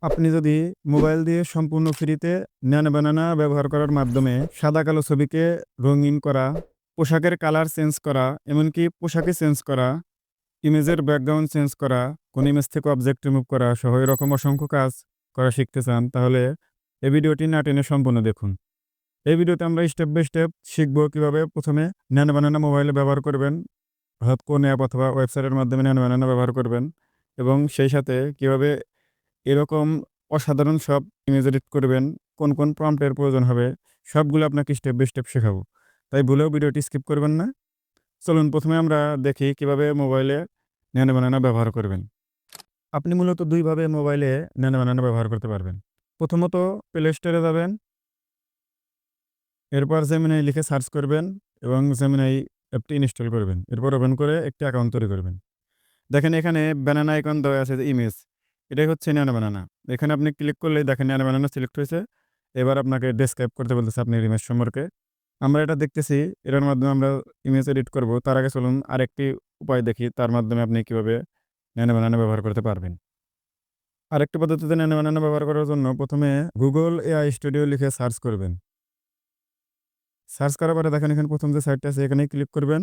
আপনি যদি মোবাইল দিয়ে সম্পূর্ণ ফ্রিতে ন্যানো বানানা ব্যবহার করার মাধ্যমে সাদা কালো ছবিকে রঙিন করা, পোশাকের কালার চেঞ্জ করা, এমনকি পোশাকে চেঞ্জ করা, ইমেজের ব্যাকগ্রাউন্ড চেঞ্জ করা, কোন ইমেজ থেকে অবজেক্ট রিমুভ করা সহ এরকম অসংখ্য কাজ করা শিখতে চান, তাহলে এই ভিডিওটি না টেনে সম্পূর্ণ দেখুন। এই ভিডিওতে আমরা স্টেপ বাই স্টেপ শিখব কিভাবে প্রথমে ন্যানো বানানা মোবাইলে ব্যবহার করবেন, অর্থাৎ কোন অ্যাপ অথবা ওয়েবসাইটের মাধ্যমে ন্যানো বানানা ব্যবহার করবেন এবং সেই সাথে কিভাবে এরকম অসাধারণ সব ইমেজ এডিট করবেন, কোন প্রম্পটের প্রয়োজন হবে, সবগুলো আপনাকে স্টেপ বাই স্টেপ শেখাবো। তাই ভুলেও ভিডিওটি স্কিপ করবেন না। চলুন প্রথমে আমরা দেখি কিভাবে মোবাইলে ন্যানো বানানা ব্যবহার করবেন। আপনি মূলত ২ ভাবে মোবাইলে ন্যানো বানানা ব্যবহার করতে পারবেন। প্রথমত প্লে স্টোরে যাবেন, এরপর জেমিনাই লিখে সার্চ করবেন এবং জেমিনাই অ্যাপটি ইনস্টল করবেন। এরপর ওপেন করে একটি অ্যাকাউন্ট তৈরি করবেন। দেখেন এখানে ব্যানানা আইকন দেওয়া আছে যে ইমেজ। এটাই হচ্ছে ন্যানো বানানা। এখানে আপনি ক্লিক করলেই দেখেন ন্যানো বানানা সিলেক্ট হয়েছে। এবার আপনাকে ডেসক্রাইব করতে বলতেছে আপনার ইমেজ সম্পর্কে। আমরা এটা দেখতেছি, এটার মাধ্যমে আমরা ইমেজ এডিট করব। তার আগে চলুন আরেকটি উপায় দেখি, তার মাধ্যমে আপনি কিভাবে ন্যানো বানানা ব্যবহার করতে পারবেন। আরেকটি পদ্ধতিতে ন্যানো বানানা ব্যবহার করার জন্য প্রথমে Google AI Studio লিখে সার্চ করবেন। সার্চ করার পরে দেখেন এখানে ১ম যে সাইটটা আছে এখানেই ক্লিক করবেন।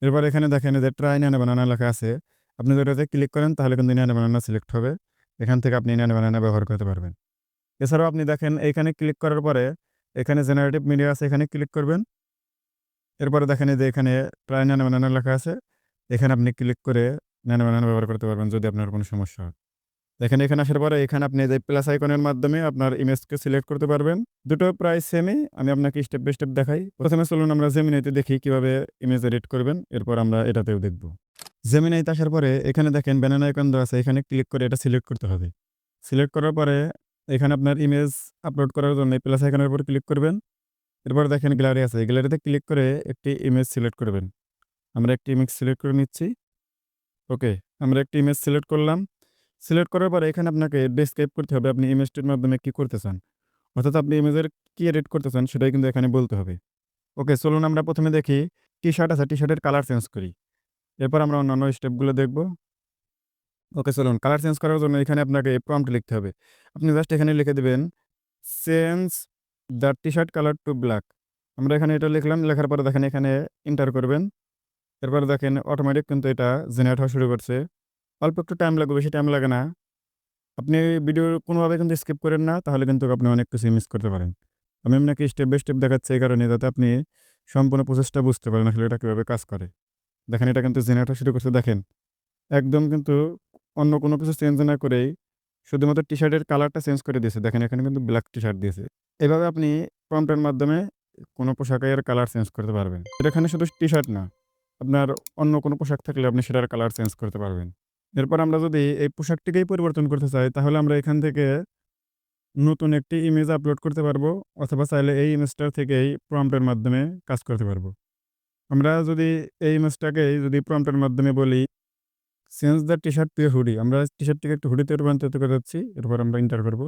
এরপর এখানে দেখেন যে ট্রাই ন্যানো বানানা লেখা আছে। আপনি যদি এটাতে ক্লিক করেন তাহলে কিন্তু ন্যানো বানানা সিলেক্ট হবে। এখান থেকে আপনি ন্যানো বানানা ব্যবহার করতে পারবেন। এছাড়াও আপনি দেখেন এইখানে ক্লিক করার পরে এখানে জেনারেটিভ মিডিয়া আছে, এখানে ক্লিক করবেন। এরপরে দেখেন এই যে এখানে ট্রাই ন্যানো বানানা লেখা আছে। এখানে আপনি ক্লিক করে ন্যানো বানানা ব্যবহার করতে পারবেন যদি আপনার কোনো সমস্যা হয়। দেখেন এখানে আসার পরে এখানে আপনি যে প্লাস আইকনের মাধ্যমে আপনার ইমেজকে সিলেক্ট করতে পারবেন। দুটো প্রায় সেমই। আমি আপনাকে স্টেপ বাই স্টেপ দেখাই। প্রথমে চলুন আমরা জেমিনাইতে দেখি কিভাবে ইমেজ এডিট করবেন। এরপর আমরা এটাতেও দেখব। জেমিনাইতে আসার পরে এখানে দেখেন ব্যানানা আইকন দেওয়া আছে। এখানে ক্লিক করে এটা সিলেক্ট করতে হবে। সিলেক্ট করার পরে এখানে আপনার ইমেজ আপলোড করার জন্য এই প্লাস আইকনের উপর ক্লিক করবেন। এরপর দেখেন গ্যালারি আছে। গ্যালারিতে ক্লিক করে একটি ইমেজ সিলেক্ট করবেন। আমরা একটি ইমেজ সিলেক্ট করে নিচ্ছি। ওকে, আমরা একটি ইমেজ সিলেক্ট করলাম। সিলেক্ট করার পরে এখানে আপনাকে ডেসক্রাইব করতে হবে আপনি ইমেজটির মাধ্যমে কি করতে চান। অর্থাৎ আপনি ইমেজের কি এডিট করতে চান সেটাই কিন্তু এখানে বলতে হবে। ওকে, চলুন আমরা প্রথমে দেখি টি-শার্ট আছে, টি-শার্টের কালার চেঞ্জ করি। এরপর আমরা অন্যান্য স্টেপগুলো দেখব। ওকে, চলুন কালার চেঞ্জ করার জন্য এখানে আপনাকে প্রম্পট লিখতে হবে। আপনি জাস্ট এখানে লিখে দিবেন change the t-shirt colour to black. আমরা এখানে এটা লিখলাম। লেখার পরে দেখেন এখানে এন্টার করবেন। এরপর দেখেন অটোমেটিক কিন্তু এটা জেনারেট হওয়া শুরু করছে। অল্প একটু টাইম লাগবে, বেশি টাইম লাগে না। আপনি ভিডিও কোনোভাবে কিন্তু স্কিপ করেন না, তাহলে কিন্তু আপনি অনেক কিছু মিস করতে পারেন। আমি আপনাকে স্টেপ বাই স্টেপ দেখাচ্ছি এই কারণে যাতে আপনি সম্পূর্ণ প্রসেসটা বুঝতে পারেন আসলে এটা কিভাবে কাজ করে। দেখেন এটা কিন্তু জেনারেট হওয়া শুরু করছে দেখেন। একদম কিন্তু অন্য কোনো কিছু চেঞ্জ না করেই শুধুমাত্র টি-শার্টের কালারটা চেঞ্জ করে দিয়েছে। দেখেন এখানে কিন্তু ব্ল্যাক টি-শার্ট দিয়েছে। এভাবে আপনি প্রম্পটের মাধ্যমে কোনো পোশাকের কালার চেঞ্জ করতে পারবেন। এটা এখানে শুধু টি-শার্ট না, আপনার অন্য কোনো পোশাক থাকলে আপনি সেটার কালার চেঞ্জ করতে পারবেন। এরপর আমরা যদি এই পোশাকটিকেই পরিবর্তন করতে চাই তাহলে আমরা এখান থেকে নতুন একটি ইমেজ আপলোড করতে পারবো, অথবা চাইলে এই ইমেজটার থেকেই প্রম্পটের মাধ্যমে কাজ করতে পারবো। আমরা যদি এই ইমেজটাকেই যদি প্রম্পটের মাধ্যমে বলি change the t-shirt to a hoodie, আমরা টি-শার্টটিকে একটু হুডিতে রূপান্তরিত করে যাচ্ছি। এরপর আমরা এন্টার করব।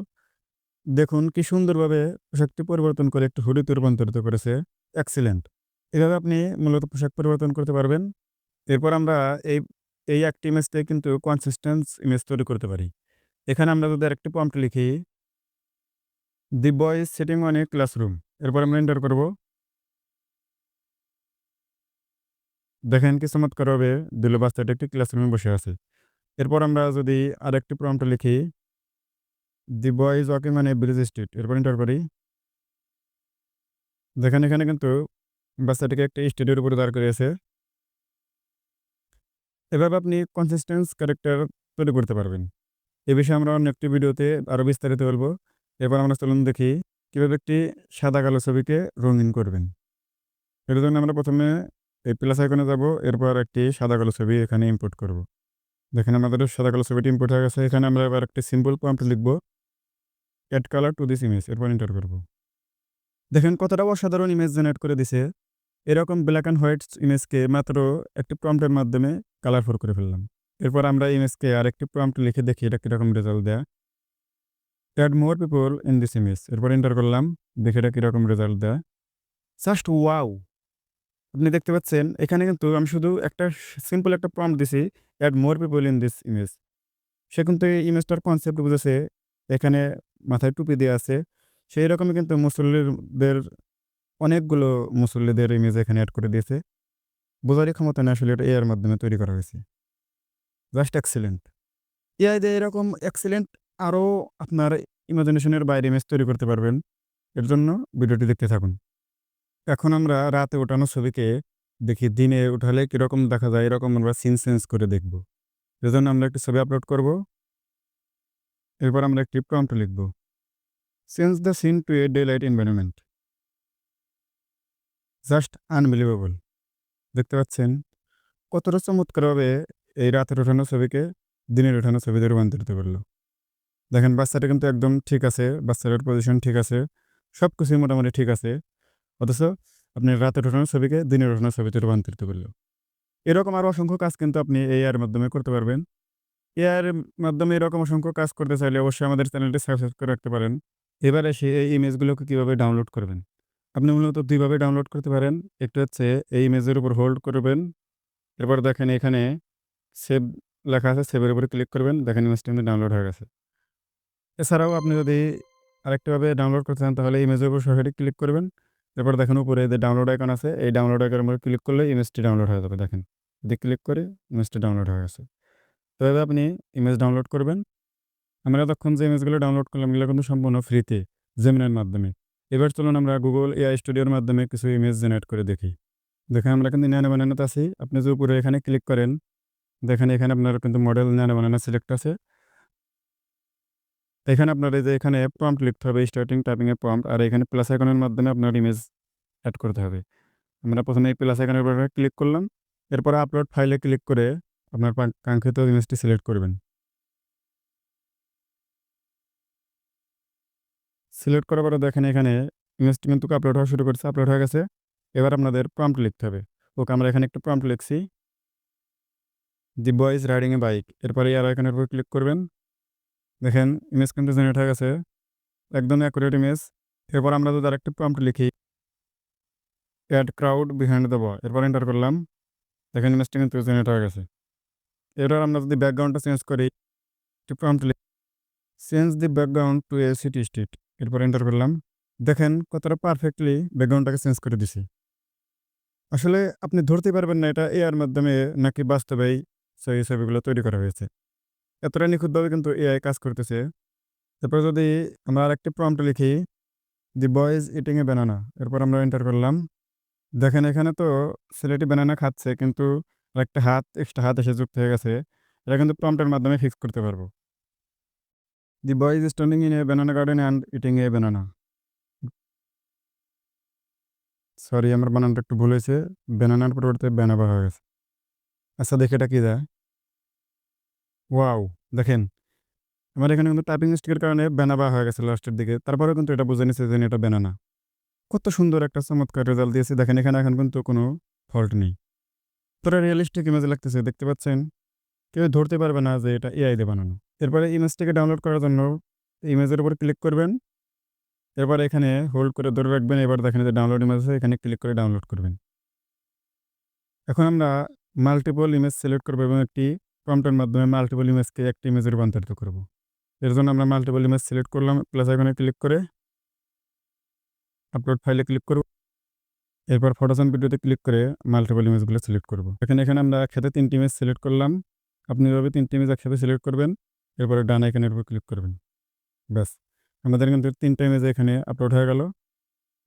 দেখুন কি সুন্দরভাবে পোশাকটি পরিবর্তন করে একটু হুডিতে রূপান্তরিত করেছে। এক্সিলেন্ট! এভাবে আপনি মূলত পোশাক পরিবর্তন করতে পারবেন। এরপর আমরা এই এই একটি ইমেজ থেকে কিন্তু কনসিস্টেন্স ইমেজ তৈরি করতে পারি। এখানে আমরা যদি আরেকটি প্রম্পট লিখি, "the boy is sitting on a classroom". এরপর আমরা এন্টার করব। দেখেন কি চমৎকারভাবে দিল, বাচ্চাটি একটি ক্লাসরুমে বসে আছে। এরপর আমরা যদি আরেকটি প্রম্পট লিখি, "the boy is walking on a bridge street". এরপর এন্টার করি। দেখেন এখানে কিন্তু বাচ্চাটিকে একটি স্টেজের উপরে দাঁড় করিয়েছে। এভাবে আপনি কনসিস্টেন্স ক্যারেক্টার তৈরি করতে পারবেন। এ বিষয়ে আমরা অন্য একটি ভিডিওতে আরো বিস্তারিত বলবো। এরপর আমরা চলুন দেখি কিভাবে একটি সাদা কালো ছবিকে রঙিন করবেন। এর জন্য আমরা প্রথমে এই প্লাস আইকনে যাব। এরপর একটি সাদা কালো ছবি এখানে ইম্পোর্ট করব। দেখেন আমাদের সাদা কালো ছবিটি ইম্পোর্ট হয়ে গেছে। এখানে আমরা এবার একটি সিম্পল প্রম্পট লিখব, "add colour to this image". এরপর এন্টার করব। দেখেন কতটা অসাধারণ ইমেজ জেনারেট করে দিছে। এরকম ব্ল্যাক অ্যান্ড হোয়াইট ইমেজকে মাত্র একটি প্রম্পটের মাধ্যমে কালারফুল করে ফেললাম। এরপর আমরা ইমেজকে আরেকটি প্রম্পট লিখে দেখি এটা কিরকম রেজাল্ট দেয়। "Add more people in this image". এরপর এন্টার করলাম। দেখি এটা কিরকম রেজাল্ট দেয়। Just wow! আপনি দেখতে পাচ্ছেন এখানে কিন্তু আমি শুধু একটা সিম্পল একটা প্রম্পট দিছি, "add more people in this image". সে কিন্তু এই ইমেজটার কনসেপ্ট বুঝেছে। এখানে মাথায় টুপি দেয়া আছে। সেই রকমই কিন্তু মুসল্লিদের অনেকগুলো মুসল্লিদের ইমেজ এখানে এড করে দিয়েছে। বোঝারই ক্ষমতা নেই আসলে এটা এআই এর মাধ্যমে তৈরি করা হয়েছে। Just excellent. এআই দিয়ে এরকম এক্সিলেন্ট আরো আপনার ইমাজিনেশনের বাইরে ইমেজ তৈরি করতে পারবেন। এর জন্য ভিডিওটি দেখতে থাকুন। এখন আমরা রাতে ওঠানো ছবিকে দেখি দিনে উঠালে কিরকম দেখা যায় এরকম আমরা সিন চেঞ্জ করে দেখব। এজন্য আমরা একটি ছবি আপলোড করব। এরপর আমরা একটি প্রম্পট লিখব। Change the scene to a daylight environment. Just unbelievable. দেখতে পাচ্ছেন কতটা চমৎকারভাবে এই রাতের ওঠানো ছবিকে দিনের ওঠানো ছবিতে রূপান্তরিত করলো। দেখেন বাচ্চাটা কিন্তু একদম ঠিক আছে। বাচ্চাটার পজিশন ঠিক আছে। সবকিছুই মোটামুটি ঠিক আছে। অথচ আপনি রাতের ওঠানো ছবিকে দিনের ওঠানো ছবিতে রূপান্তরিত করল। এরকম আরো অসংখ্য কাজ কিন্তু আপনি এআই এর মাধ্যমে করতে পারবেন। এআই এর মাধ্যমে এরকম অসংখ্য কাজ করতে চাইলে অবশ্যই আমাদের চ্যানেলটি সাবস্ক্রাইব করে রাখতে পারেন। এবার আসি এই ইমেজগুলোকে কিভাবে ডাউনলোড করবেন। আপনি মূলত ২ ভাবে ডাউনলোড করতে পারেন। একটি হচ্ছে এই ইমেজের উপর হোল্ড করবেন। এরপর দেখেন এখানে সেভ লেখা আছে। সেভের উপরে ক্লিক করবেন। দেখেন ইমেজটি কিন্তু ডাউনলোড হয়ে গেছে। এছাড়াও আপনি যদি আরেকটাভাবে ডাউনলোড করতে চান তাহলে ইমেজের উপর সরাসরি ক্লিক করবেন। এরপর দেখেন উপরে যে ডাউনলোড আইকন আছে এই ডাউনলোড আইকনের উপর ক্লিক করলে ইমেজটি ডাউনলোড হয়ে যাবে দেখেন। যদি ক্লিক করে ইমেজটি ডাউনলোড হয়ে গেছে। তো এভাবে আপনি ইমেজ ডাউনলোড করবেন। আমরা এতক্ষণ যে ইমেজগুলো ডাউনলোড করলাম এগুলো কিন্তু সম্পূর্ণ ফ্রিতে জেমিনাইর মাধ্যমে। এবার চলুন আমরা Google AI স্টুডিওর মাধ্যমে কিছু ইমেজ জেনারেট করে দেখি। দেখেন আমরা কিন্তু ন্যানো বানানোতে আছি। আপনি যদি উপরে এখানে ক্লিক করেন, দেখেন এখানে আপনার কিন্তু মডেল ন্যানো বানানো সিলেক্ট আছে। এখানে আপনার এই যে এখানে প্রম্পট লিখতে হবে স্টার্টিং টাইপিং এর প্রম্পট আর এখানে প্লাস আইকনের মাধ্যমে আপনার ইমেজ এড করতে হবে। আমরা প্রথমে এই প্লাস আইকনের উপর ক্লিক করলাম। এরপরে আপলোড ফাইলে ক্লিক করে আপনার কাঙ্ক্ষিত ইমেজটি সিলেক্ট করবেন। সিলেক্ট করার পরে দেখেন এখানে ইমেজটি কিন্তু আপলোড হওয়া শুরু করেছে, আপলোড হয়ে গেছে। এবার আপনাদের প্রম্পট লিখতে হবে। ওকে আমরা এখানে একটা প্রম্পট লিখছি। The boy is riding a bike. এরপরে এই আইকনের উপর ক্লিক করবেন। দেখেন ইমেজ কিন্তু জেনারেট হয়ে গেছে। একদম অ্যাকুরেট ইমেজ। এরপর আমরা যদি আরেকটা প্রম্পট লিখি add crowd behind the boy. এরপর এন্টার করলাম। দেখেন ইমেজটি কিন্তু জেনারেট হয়ে গেছে। এরপর আমরা যদি ব্যাকগ্রাউন্ডটা চেঞ্জ করি একটি prompt change the background to a city street. এরপর এন্টার করলাম। দেখেন কতটা পারফেক্টলি ব্যাকগ্রাউন্ডটাকে চেঞ্জ করে দিছি। আসলে আপনি ধরতে পারবেন না এটা এআই এর মাধ্যমে নাকি বাস্তবেই সেই ছবিগুলো তৈরি করা হয়েছে। এতটা নিখুঁতভাবে কিন্তু এআই কাজ করতেছে। তারপর যদি আমরা আরেকটি প্রম্পট লিখি, "the boy is eating a banana." এরপর আমরা এন্টার করলাম। দেখেন এখানে তো ছেলেটি ব্যানানা খাচ্ছে কিন্তু আরেকটা হাত এক্সট্রা হাত এসে যুক্ত হয়ে গেছে। এটা কিন্তু প্রম্পটের মাধ্যমে ফিক্স করতে পারবো। "The boy is standing in a banana garden and eating a banana." Sorry আমার বানানটা একটু ভুল হয়েছে। ব্যানানার পরিবর্তে ব্যানাবা হয়ে গেছে। আচ্ছা দেখি এটা কি দেয়? ওয়াও! দেখেন আমার এখানে কিন্তু টাইপিং মিস্টেকের কারণে ব্যানাবা হয়ে গেছে লাস্টের দিকে। তারপরেও কিন্তু এটা বুঝে নিচ্ছে যে এটা ব্যানানা। কত সুন্দর একটা চমৎকার রেজাল্ট দিয়েছে। দেখেন এখানে এখন কিন্তু কোনো ফল্ট নেই। পুরা রিয়ালিস্টিক ইমেজ লাগতেছে। দেখতে পাচ্ছেন? কেউ ধরতে পারবে না যে এটা এআই দিয়ে বানানো। এরপরে ইমেজটাকে ডাউনলোড করার জন্য ইমেজের উপর ক্লিক করবেন। এরপর এখানে হোল্ড করে ধরে রাখবেন। এবার দেখেন যে ডাউনলোড ইমেজ আছে এখানে ক্লিক করে ডাউনলোড করবেন। এখন আমরা মাল্টিপল ইমেজ সিলেক্ট করব এবং একটি প্রম্পটের মাধ্যমে মাল্টিপল ইমেজকে একটি ইমেজে রূপান্তরিত করব। এর জন্য আমরা মাল্টিপল ইমেজ সিলেক্ট করলাম। প্লাস আইকনে ক্লিক করে আপলোড ফাইলে ক্লিক করব। এরপর ফটোস এন্ড ভিডিওতে ক্লিক করে মাল্টিপল ইমেজগুলো সিলেক্ট করব। এখানে আমরা একসাথে ৩ টি ইমেজ সিলেক্ট করলাম। আপনি এভাবে ৩ টি ইমেজ একসাথে সিলেক্ট করবেন। এরপরে ডান আইকনের উপর ক্লিক করবেন। ব্যাস! আমাদের কিন্তু ৩ টা ইমেজ এখানে আপলোড হয়ে গেল।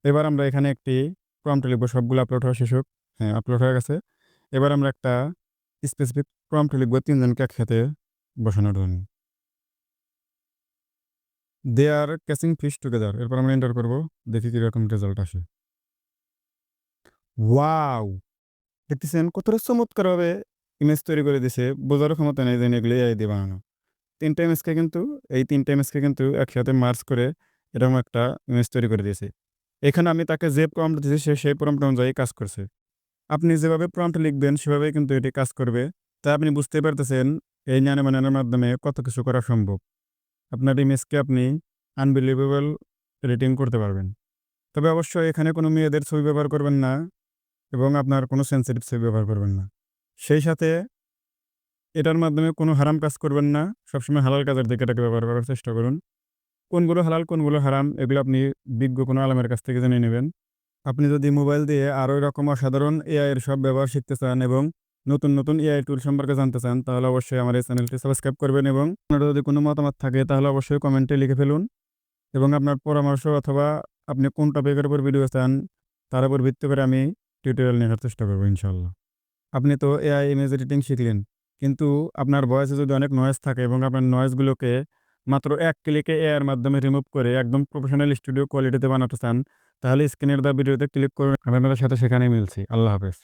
এবার আমরা এখানে একটি প্রম্পট লিখব সবগুলো আপলোড হওয়া শেষ হোক। হ্যাঁ, আপলোড হয়ে গেছে। এবার আমরা একটা স্পেসিফিক প্রম্পট লিখব ৩ জনকে একসাথে বসানোর জন্য। দে আর ক্যাচিং ফিশ টুগেদার। এরপর আমরা এন্টার করব। দেখি কিরকম রেজাল্ট আসে। ওয়াও! দেখতেছেন কতটা চমৎকারভাবে ইমেজ তৈরি করে দিছে। বোঝারও ক্ষমতা নেই যে এগুলো এআই দিয়ে বানানো। ৩ টা ইমেজকে কিন্তু এই ৩ টা ইমেজকে কিন্তু একসাথে মার্জ করে এরকম একটা ইমেজ তৈরি করে দিয়েছে। এখানে আমি তাকে যে প্রম্পট দিয়েছি সে সেই প্রম্পট অনুযায়ী কাজ করছে। আপনি যেভাবে প্রম্পট লিখবেন সেভাবেই কিন্তু এটি কাজ করবে। তাই আপনি বুঝতেই পারতেছেন এই ন্যানো বানানোর মাধ্যমে কত কিছু করা সম্ভব। আপনার ইমেজকে আপনি আনবিলিভেবল রেটিং করতে পারবেন। তবে অবশ্যই এখানে কোনো মেয়েদের ছবি ব্যবহার করবেন না এবং আপনার কোনো সেনসিটিভ ছবি ব্যবহার করবেন না। সেই সাথে এটার মাধ্যমে কোনো হারাম কাজ করবেন না। সবসময় হালাল কাজের দিকে এটাকে ব্যবহার করার চেষ্টা করুন। কোনগুলো হালাল, কোনগুলো হারাম এগুলো আপনি বিজ্ঞ কোনো আলেমের কাছ থেকে জেনে নেবেন। আপনি যদি মোবাইল দিয়ে আরও এরকম অসাধারণ এআই এর সব ব্যবহার শিখতে চান এবং নতুন এআই টুল সম্পর্কে জানতে চান, তাহলে অবশ্যই আমার এই চ্যানেলটি সাবস্ক্রাইব করবেন এবং আপনার যদি কোনো মতামত থাকে তাহলে অবশ্যই কমেন্টে লিখে ফেলুন এবং আপনার পরামর্শ অথবা আপনি কোন টপিকের উপর ভিডিও চান তার উপর ভিত্তি করে আমি টিউটোরিয়াল নেওয়ার চেষ্টা করব ইনশাআল্লাহ। আপনি তো এআই ইমেজ এডিটিং শিখলেন, কিন্তু আপনার ভয়েসে যদি অনেক নয়েজ থাকে এবং আপনার নয়েজগুলোকে মাত্র ১ ক্লিকে এআই এর মাধ্যমে রিমুভ করে একদম প্রফেশনাল স্টুডিও কোয়ালিটিতে বানাতে চান, তাহলে স্ক্রিনের দেওয়া ভিডিওতে ক্লিক করুন। আমি আপনাদের সাথে সেখানেই মিলছি। আল্লাহ হাফেজ।